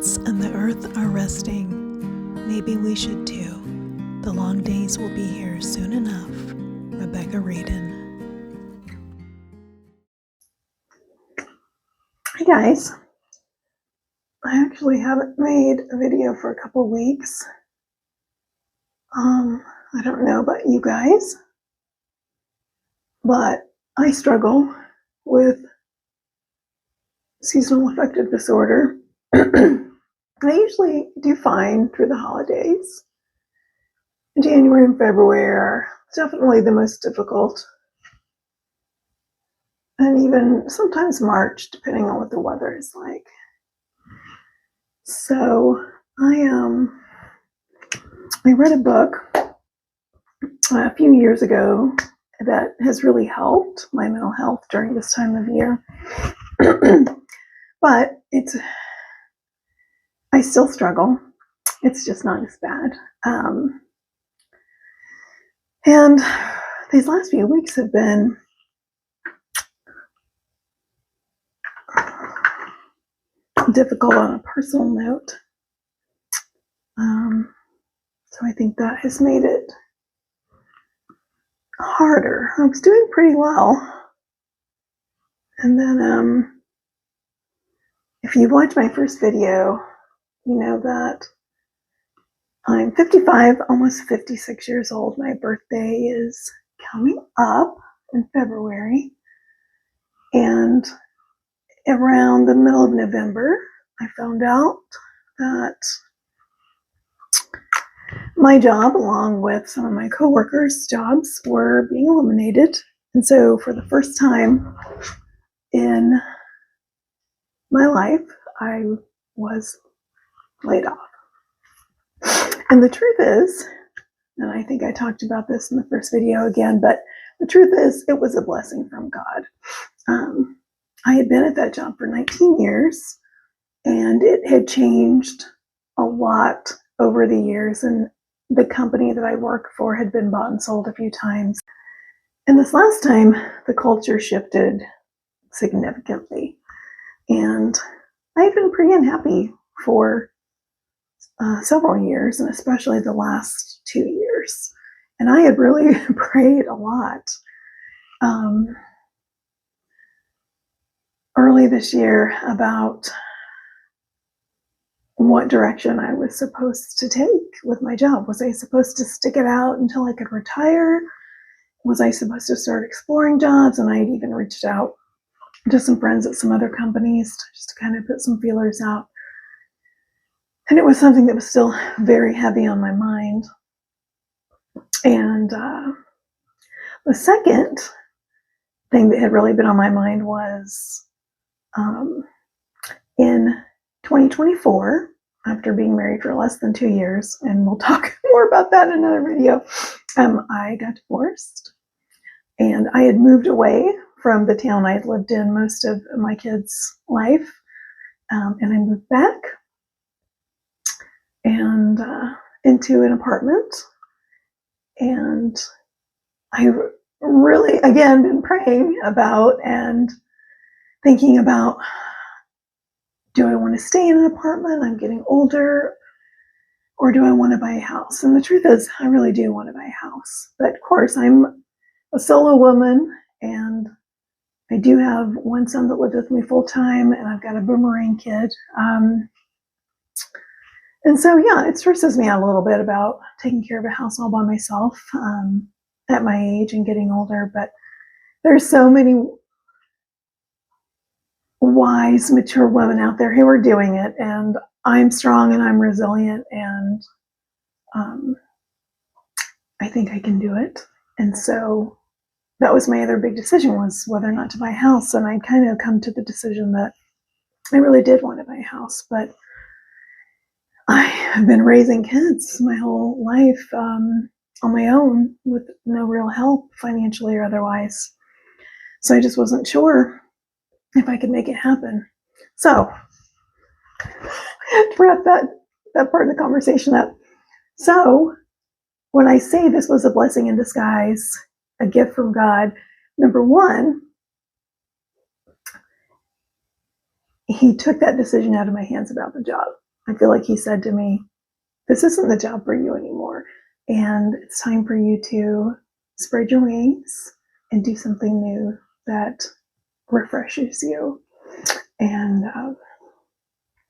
planets and the earth are resting. Maybe we should too. The long days will be here soon enough. Rebecca Radin. Hi guys. I actually haven't made a video for a couple weeks. I don't know about you guys, but I struggle with seasonal affective disorder. I usually do fine through the holidays. January and February are definitely the most difficult. And even sometimes March, depending on what the weather is like. So I read a book a few years ago that has really helped my mental health during this time of year. But I still struggle. It's just not as bad. And these last few weeks have been difficult on a personal note. So I think that has made it harder. I was doing pretty well. And then if you watched my first video, you know that I'm 55, almost 56 years old. My birthday is coming up in February. And around the middle of November, I found out that my job, along with some of my coworkers' jobs, were being eliminated. And so for the first time in my life, I was laid off. And the truth is, and I think I talked about this in the first video again, but the truth is it was a blessing from God. I had been at that job for 19 years, and it had changed a lot over the years, and the company that I worked for had been bought and sold a few times. And this last time, the culture shifted significantly, and I had been pretty unhappy for several years, and especially the last 2 years. And I had really prayed a lot. Early this year about what direction I was supposed to take with my job. Was I supposed to stick it out until I could retire? Was I supposed to start exploring jobs? And I had even reached out to some friends at some other companies just to kind of put some feelers out. And it was something that was still very heavy on my mind. And the second thing that had really been on my mind was in 2024, after being married for less than 2 years, and we'll talk more about that in another video, I got divorced. And I had moved away from the town I had lived in most of my kids' life, and I moved back and into an apartment. And I really, again, been praying about and thinking about, do I want to stay in an apartment? I'm getting older. Or do I want to buy a house? And the truth is, I really do want to buy a house. But of course, I'm a solo woman, and I do have one son that lives with me full time, and I've got a boomerang kid. And so, yeah, it stresses me out a little bit about taking care of a house all by myself at my age and getting older. But there's so many wise, mature women out there who are doing it, and I'm strong and I'm resilient, and I think I can do it. And so that was my other big decision, was whether or not to buy a house. And I kind of come to the decision that I really did want to buy a house, but I have been raising kids my whole life on my own with no real help financially or otherwise. So I just wasn't sure if I could make it happen. So to wrap that part of the conversation up. So when I say this was a blessing in disguise, a gift from God, number one, He took that decision out of my hands about the job. I feel like he said to me, this isn't the job for you anymore. And it's time for you to spread your wings and do something new that refreshes you. And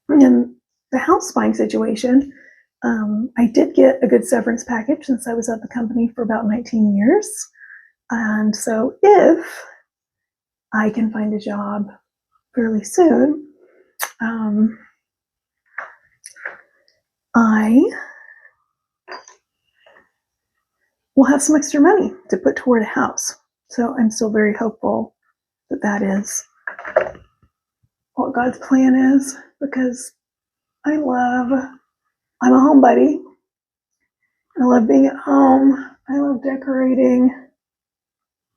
in the house buying situation, I did get a good severance package since I was at the company for about 19 years. And so if I can find a job fairly soon, I will have some extra money to put toward a house. So I'm still very hopeful that that is what God's plan is, because I'm a homebody. I love being at home. I love decorating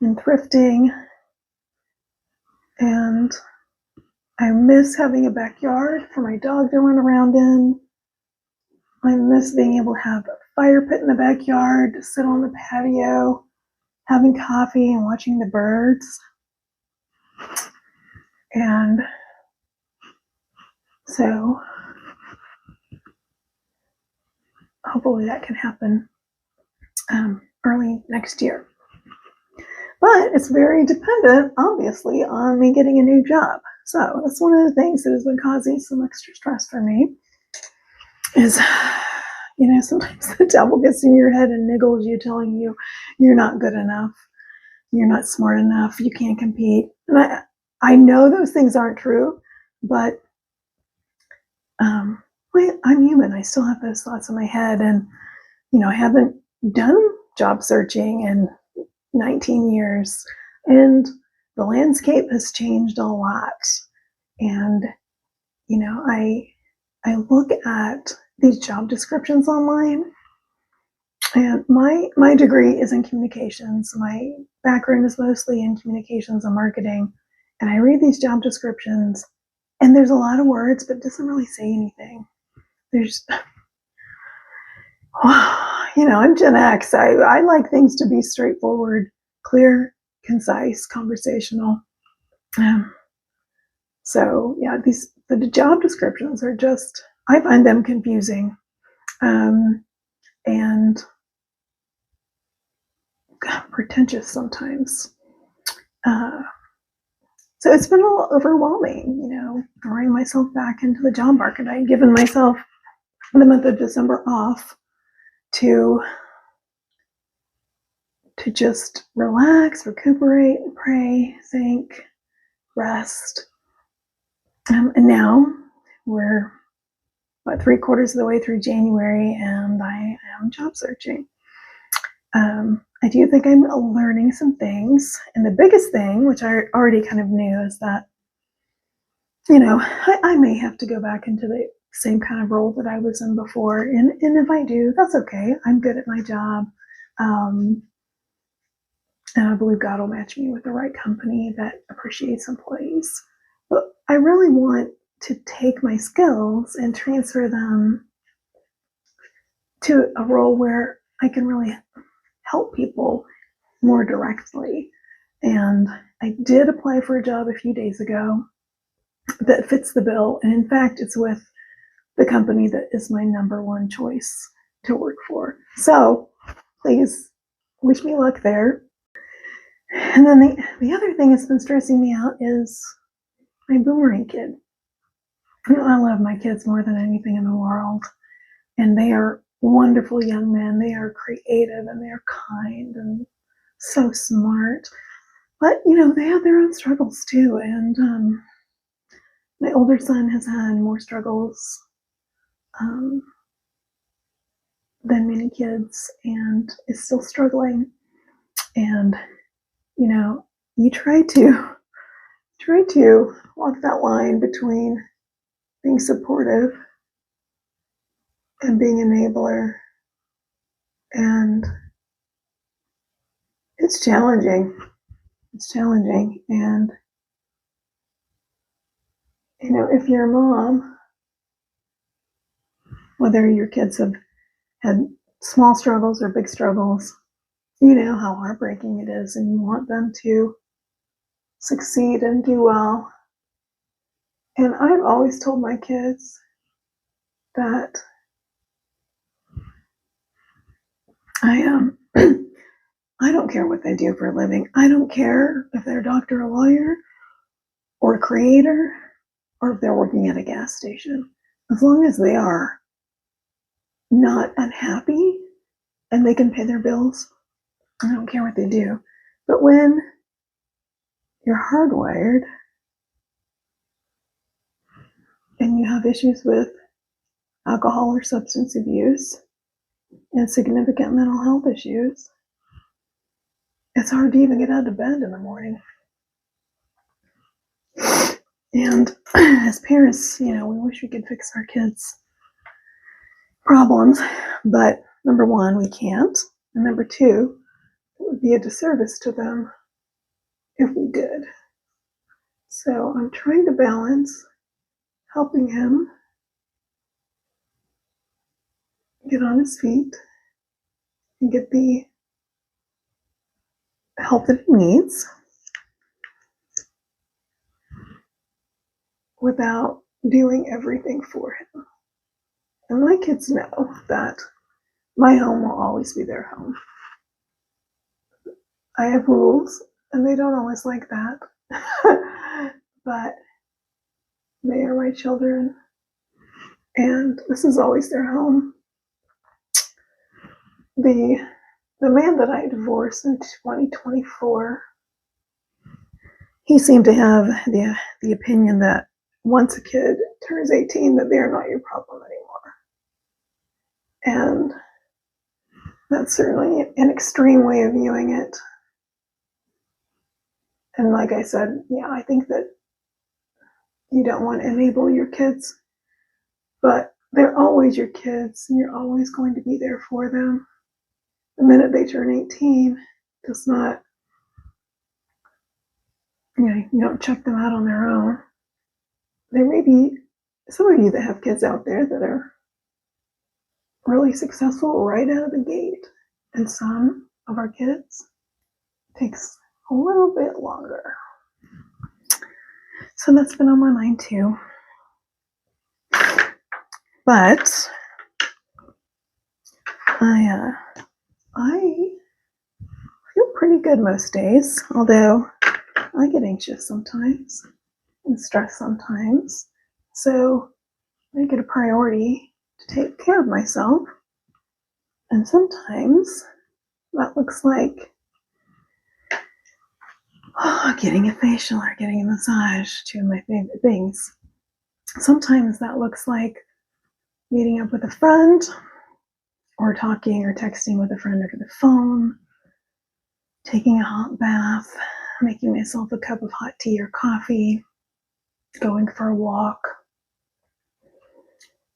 and thrifting. And I miss having a backyard for my dog to run around in. I miss being able to have a fire pit in the backyard, to sit on the patio, having coffee and watching the birds. And so hopefully that can happen early next year. But it's very dependent, obviously, on me getting a new job. So that's one of the things that has been causing some extra stress for me is, sometimes the devil gets in your head and niggles you, telling you you're not good enough, you're not smart enough, you can't compete. And I know those things aren't true, but I'm human. I still have those thoughts in my head. And, I haven't done job searching in 19 years. And the landscape has changed a lot. And, I look at these job descriptions online, and my degree is in communications. My background is mostly in communications and marketing. And I read these job descriptions, and there's a lot of words, but it doesn't really say anything. I'm Gen X. I like things to be straightforward, clear, concise, conversational. So yeah, the job descriptions are just, I find them confusing, and pretentious sometimes. So it's been a little overwhelming, throwing myself back into the job market. I had given myself the month of December off to just relax, recuperate, pray, think, rest. And now we're about 3/4 of the way through January, and I am job searching. I do think I'm learning some things. And the biggest thing, which I already kind of knew, is that, I may have to go back into the same kind of role that I was in before. And if I do, that's okay. I'm good at my job. And I believe God will match me with the right company that appreciates employees. But I really want to take my skills and transfer them to a role where I can really help people more directly. And I did apply for a job a few days ago that fits the bill. And in fact, it's with the company that is my number one choice to work for. So please wish me luck there. And then the other thing that's been stressing me out is my boomerang kid. I love my kids more than anything in the world. And they are wonderful young men. They are creative, and they are kind and so smart. But, they have their own struggles too. And my older son has had more struggles than many kids, and is still struggling. And, you try to walk that line between being supportive and being enabler. And it's challenging. And, if you're a mom, whether your kids have had small struggles or big struggles, you know how heartbreaking it is, and you want them to succeed and do well. And I've always told my kids, that I I don't care what they do for a living. I don't care if they're a doctor, a lawyer, or a creator, or if they're working at a gas station. As long as they are not unhappy and they can pay their bills, I don't care what they do. But when you're hardwired and you have issues with alcohol or substance abuse and significant mental health issues, it's hard to even get out of bed in the morning. And as parents, we wish we could fix our kids' problems, but number one, we can't. And number two, it would be a disservice to them if we did. So I'm trying to balance helping him get on his feet and get the help that he needs without doing everything for him. And my kids know that my home will always be their home. I have rules, and they don't always like that. But they are my children, and this is always their home. The man that I divorced in 2024, he seemed to have the opinion that once a kid turns 18, that they're not your problem anymore. And that's certainly an extreme way of viewing it. And like I said, I think that you don't want to enable your kids, but they're always your kids, and you're always going to be there for them. The minute they turn 18 does not, you don't check them out on their own. There may be some of you that have kids out there that are really successful right out of the gate, and some of our kids takes a little bit longer. So that's been on my mind too. But I feel pretty good most days, although I get anxious sometimes and stressed sometimes. So I make it a priority to take care of myself. And sometimes that looks like getting a facial or getting a massage, two of my favorite things. Sometimes that looks like meeting up with a friend, or talking or texting with a friend over the phone, taking a hot bath, making myself a cup of hot tea or coffee, going for a walk,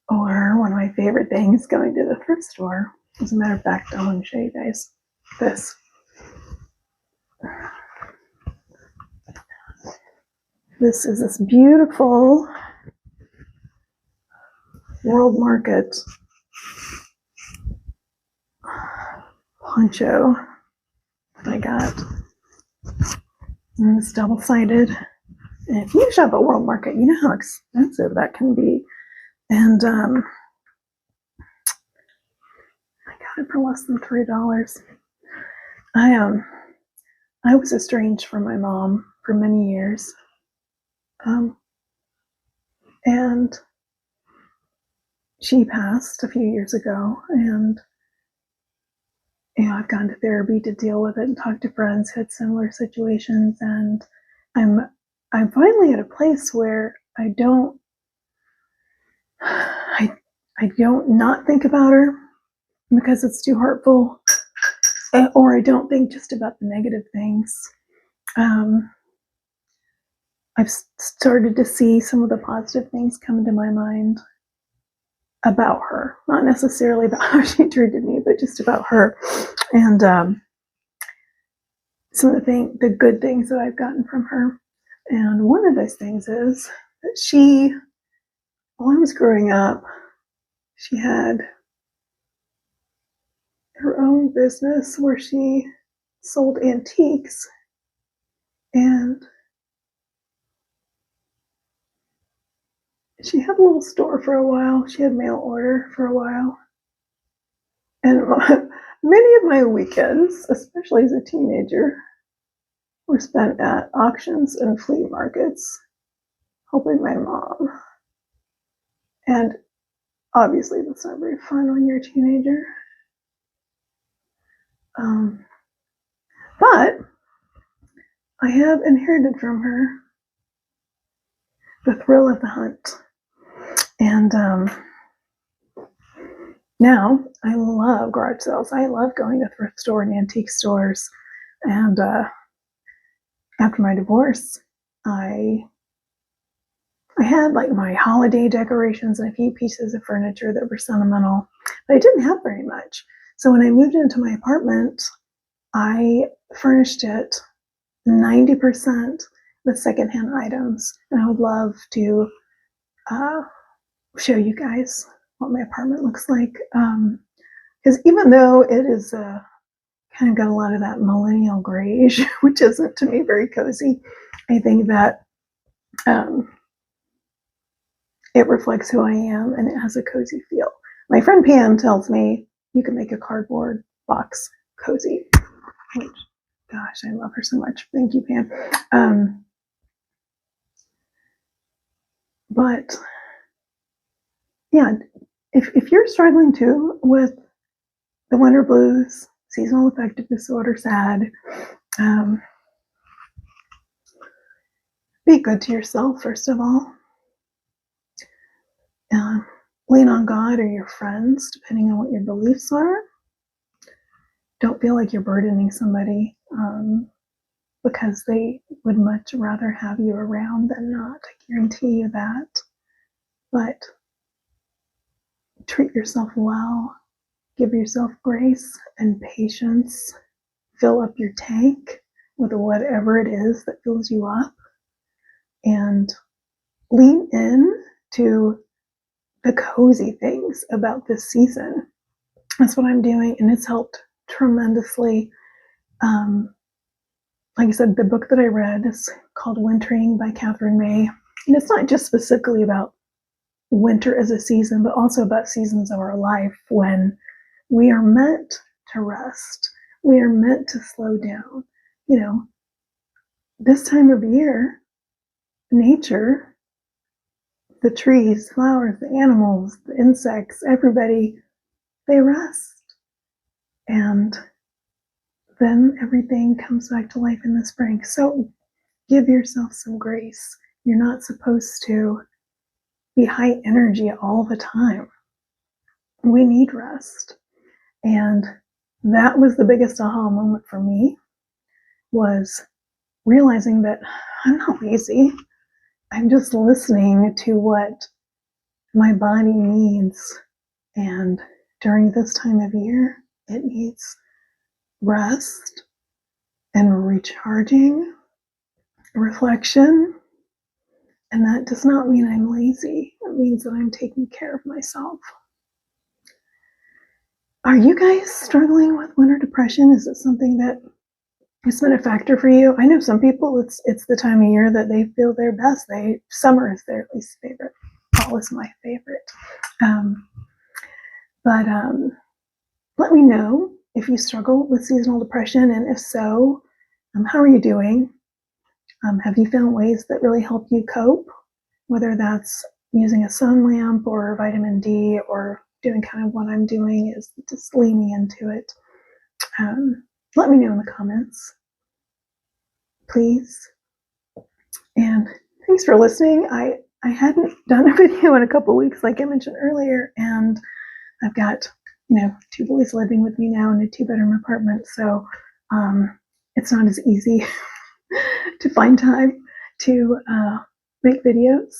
or one of my favorite things, going to the thrift store. As a matter of fact, I want to show you guys this. This is this beautiful World Market poncho that I got. And it's double-sided. And if you shop at World Market, you know how expensive that can be. And I got it for less than $3. I was estranged from my mom for many years. And she passed a few years ago, and I've gone to therapy to deal with it and talk to friends who had similar situations, and I'm finally at a place where I don't not think about her because it's too hurtful, or I don't think just about the negative things. I've started to see some of the positive things come into my mind about her, not necessarily about how she treated me, but just about her. And some of the good things that I've gotten from her. And one of those things is that while I was growing up, she had her own business where she sold antiques, and she had a little store for a while. She had mail order for a while. And many of my weekends, especially as a teenager, were spent at auctions and flea markets helping my mom. And obviously, that's not very fun when you're a teenager. But I have inherited from her the thrill of the hunt. And now I love garage sales. I love going to thrift store and antique stores. And after my divorce, I had like my holiday decorations and a few pieces of furniture that were sentimental, but I didn't have very much. So when I moved into my apartment, I furnished it 90% with secondhand items. And I would love to show you guys what my apartment looks like. Because even though it is kind of got a lot of that millennial grayish, which isn't to me very cozy, I think that it reflects who I am and it has a cozy feel. My friend Pam tells me you can make a cardboard box cozy, which, gosh, I love her so much. Thank you, Pam. But yeah, if you're struggling too with the winter blues, seasonal affective disorder, SAD, be good to yourself, first of all. Lean on God or your friends, depending on what your beliefs are. Don't feel like you're burdening somebody because they would much rather have you around than not. I guarantee you that. But treat yourself well. Give yourself grace and patience. Fill up your tank with whatever it is that fills you up. And lean in to the cozy things about this season. That's what I'm doing, and it's helped tremendously. Like I said, the book that I read is called Wintering by Catherine May. And it's not just specifically about winter as a season, but also about seasons of our life when we are meant to rest. We are meant to slow down. You know, this time of year, nature, the trees, flowers, the animals, the insects, everybody, they rest. And then everything comes back to life in the spring. So give yourself some grace. You're not supposed to be high energy all the time. We need rest. And that was the biggest aha moment for me, was realizing that I'm not lazy. I'm just listening to what my body needs. And during this time of year, it needs rest and recharging, reflection. And that does not mean I'm lazy. It means that I'm taking care of myself. Are you guys struggling with winter depression? Is it something that has been a factor for you? I know some people, it's the time of year that they feel their best. Summer is their least favorite. Fall is my favorite. But let me know if you struggle with seasonal depression, and if so, how are you doing? Have you found ways that really help you cope? Whether that's using a sun lamp or vitamin D, or doing kind of what I'm doing is just leaning into it. Let me know in the comments, please. And thanks for listening. I hadn't done a video in a couple weeks, like I mentioned earlier, and I've got, 2 boys living with me now in a 2-bedroom apartment, so it's not as easy to find time to make videos.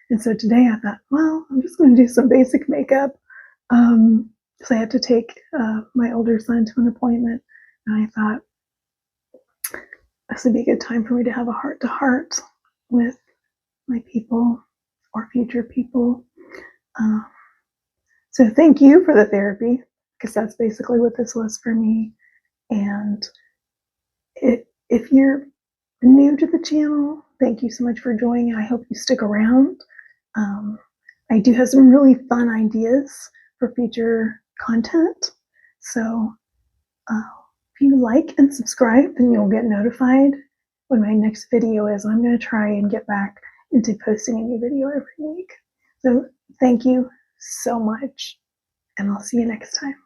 And so today I thought, well, I'm just going to do some basic makeup because I had to take my older son to an appointment, and I thought this would be a good time for me to have a heart-to-heart with my people or future people. So thank you for the therapy, because that's basically what this was for me. And if you're new to the channel, thank you so much for joining. I hope you stick around. I do have some really fun ideas for future content. So if you like and subscribe, then you'll get notified when my next video is. I'm going to try and get back into posting a new video every week. So thank you so much, and I'll see you next time.